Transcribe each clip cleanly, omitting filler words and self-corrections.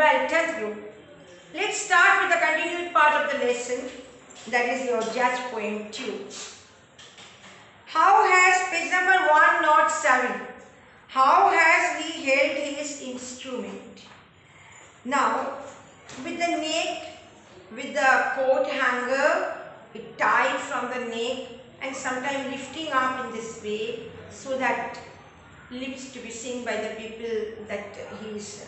Well, 10th group. Let's start with the continued part of the lesson, that is your jazz poem 2. How has page number 107? How has he held his instrument? Now, with the neck, with the coat hanger, it tied from the neck and sometimes lifting up in this way so that lips to be seen by the people that he is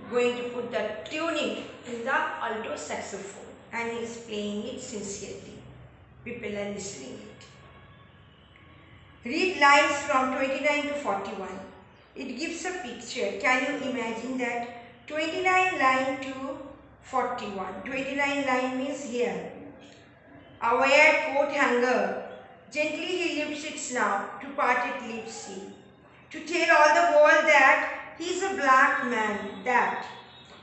going to put the tuning in the alto saxophone and he is playing it sincerely. People are listening it. Read lines from 29 to 41. It gives a picture. Can you imagine that? 29 line to 41. 29 line means here. Aware coat hanger. Gently he lifts its snout to parted lips see. To tell all the world that he is a black man, that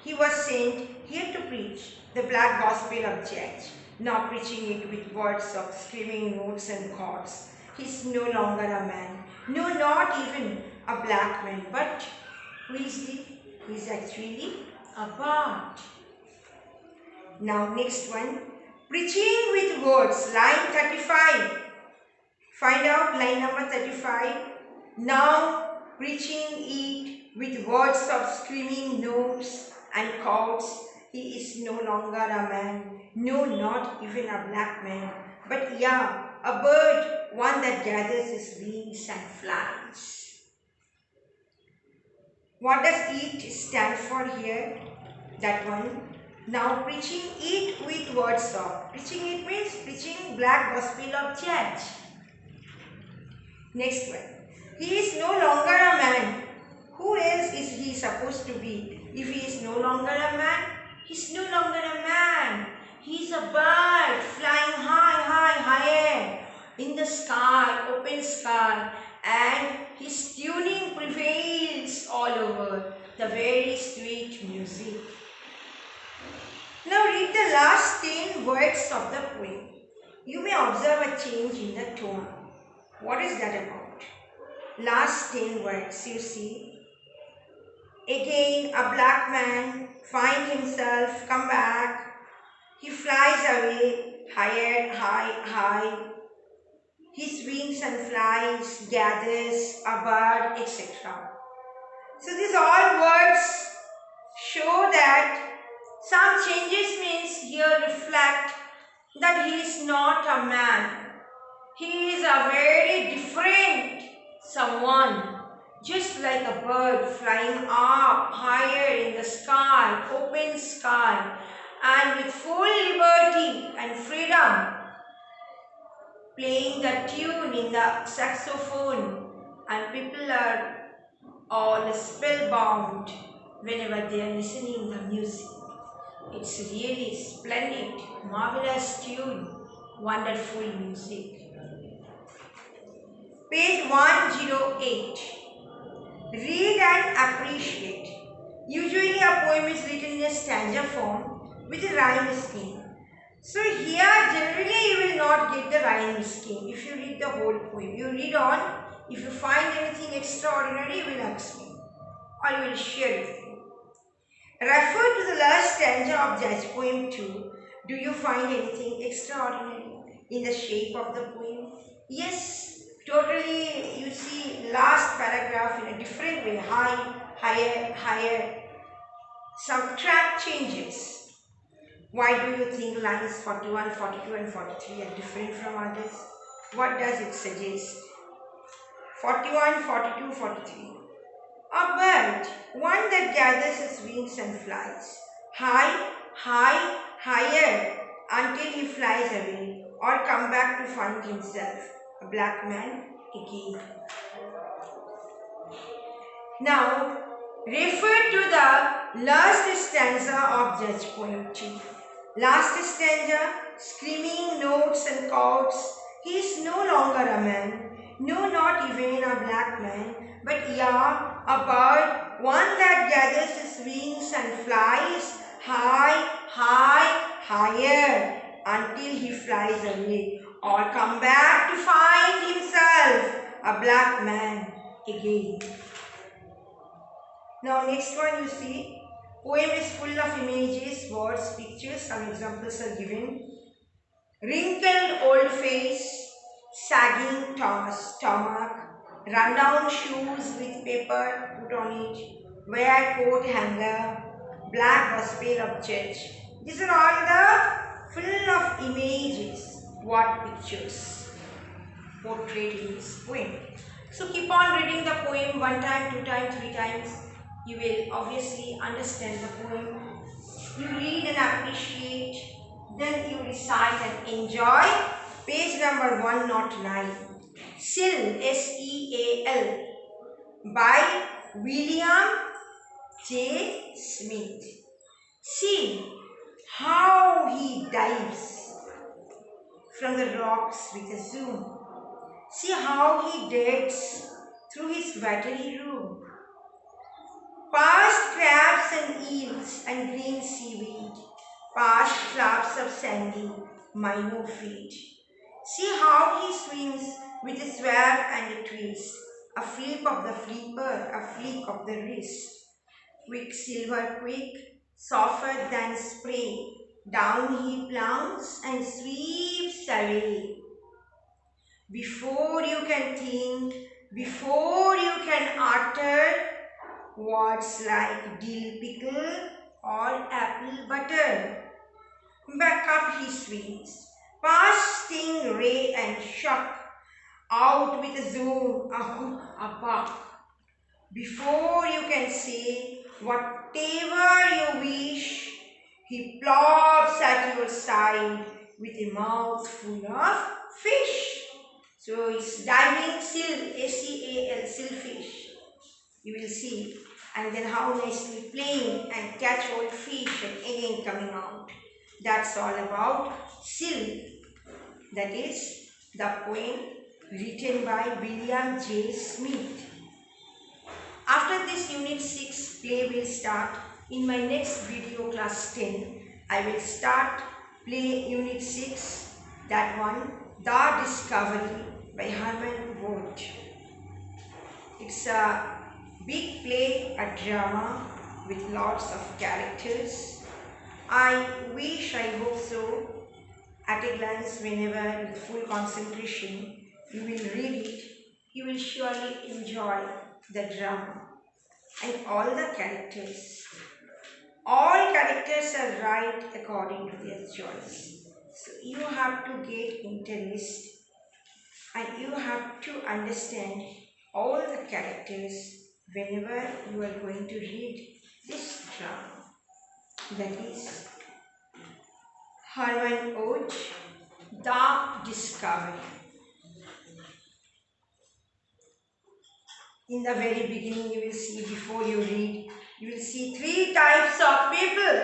he was sent here to preach the black gospel of jazz, now preaching it with words of screaming notes and chords. He is no longer a man, no, not even a black man, but who is he? He is actually a bard. Now next one, preaching with words, line 35. Find out line number 35. Now preaching it with words of screaming notes and chords. He is no longer a man, no, not even a black man, but yeah, a bird, one that gathers his wings and flies. What does it stand for here? That one. Now preaching it with words of. Preaching it means preaching black gospel of jazz. Next one. He is no longer a man. Who else is he supposed to be? If he is no longer a man, he is no longer a man. He is a bird flying higher in the sky, open sky, and his tuning prevails all over, the very sweet music. Now read the last 10 words of the poem. You may observe a change in the tone. What is that about? Last 10 words, you see. Again, a black man finds himself, come back. He flies away, high. His wings and flies, gathers, a bird, etc. So these all words show that some changes means here reflect that he is not a man. He is a very different someone. Just like a bird flying up higher in the sky, open sky, and with full liberty and freedom, playing the tune in the saxophone, and people are all spellbound whenever they are listening the music. It's really splendid, marvelous tune, wonderful music. Page 108. Read and appreciate. Usually a poem is written in a stanza form with a rhyme scheme. So here generally you will not get the rhyme scheme if you read the whole poem. You read on. If you find anything extraordinary, you will ask me or you will share with me. Refer to the last stanza of Jazz Poem 2. Do you find anything extraordinary in the shape of the poem? Yes. Totally, you see last paragraph in a different way, higher, some track changes. Why do you think lines 41, 42 and 43 are different from others? What does it suggest? 41, 42, 43. A bird, one that gathers its wings and flies. Higher, until he flies away or come back to find himself. A black man again. Now, refer to the last stanza of Jazz Poem 2. Last stanza, screaming notes and chords. He is no longer a man, no, not even a black man, but yeah, a bird, one that gathers his wings and flies higher, until he flies away or come back to find himself, a black man again. Now next one you see, Poem is full of images, words, pictures. Some examples are given. Wrinkled old face, sagging stomach, run-down shoes with paper put on it, wear coat hanger, black gospel of church. These are all the full of images, what pictures portrayed in this poem. So keep on reading the poem one time, two times, three times. You will obviously understand the poem. You read and appreciate, then you recite and enjoy. Page number 109. Seal, S-E-A-L, by William J. Smith. See how he dives from the rocks with a zoom. See how he digs through his watery room. Past crabs and eels and green seaweed, past flaps of sandy minnow feet. See how he swings with a swerve and a twist, a flip of the flipper, a flick of the wrist. Quicksilver quick, softer than spray, down he plunges and sweeps away. Before you can think, before you can utter words like dill pickle or apple butter, back up he swings, past stingray and shuck, out with a zoom, a hook, a buck. Before you can say whatever you wish, he plops at your side with a mouthful of fish. So it's diving seal, S-E-A-L, silfish. You will see. And then how nicely playing and catch old fish and again coming out. That's all about seal. That is the poem written by William J. Smith. After this unit 6 play will start. In my next video class 10, I will start play unit 6, that one, The Discovery by Herman Wood. It's a big play, a drama with lots of characters. I wish, I hope so, at a glance, whenever with full concentration you will read it, you will surely enjoy the drama and all the characters. All characters are right according to their choice. So you have to get interest and you have to understand all the characters whenever you are going to read this drama. That is Herman Wood, The Discovery. In the very beginning you will see, before you read, you will see 3 types of people.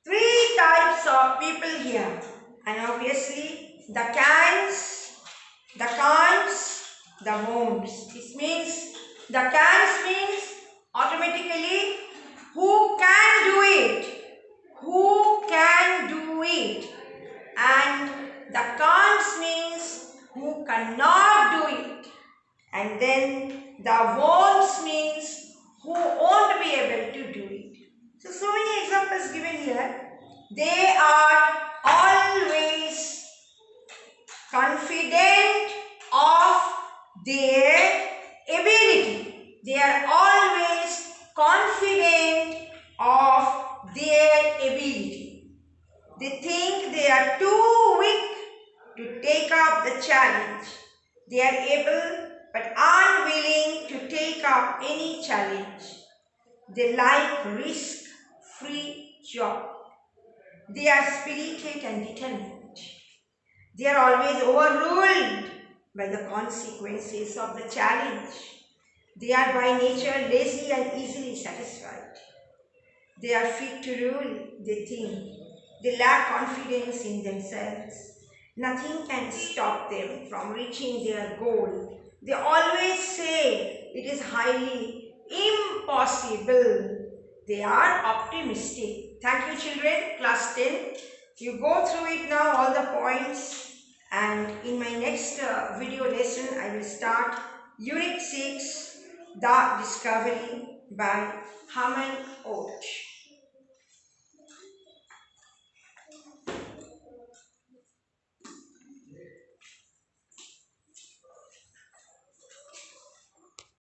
3 types of people here. And obviously the cans, the can'ts, the won'ts. This means, the cans means automatically who can do it. Who can do it. And the can'ts means who cannot do it. And then the won'ts means who won't be able to do it. So many examples given here. They are always confident of their ability. They are always confident of their ability. They think they are too weak to take up the challenge. They are able but unwilling to take up any challenge. They like risk-free job. They are spirited and determined. They are always overruled by the consequences of the challenge. They are by nature lazy and easily satisfied. They are fit to rule, they think. They lack confidence in themselves. Nothing can stop them from reaching their goal. They always say it is highly impossible. They are optimistic. Thank you children, class 10. You go through it now, all the points. And in my next video lesson, I will start Unit 6, The Discovery by Herman Wood.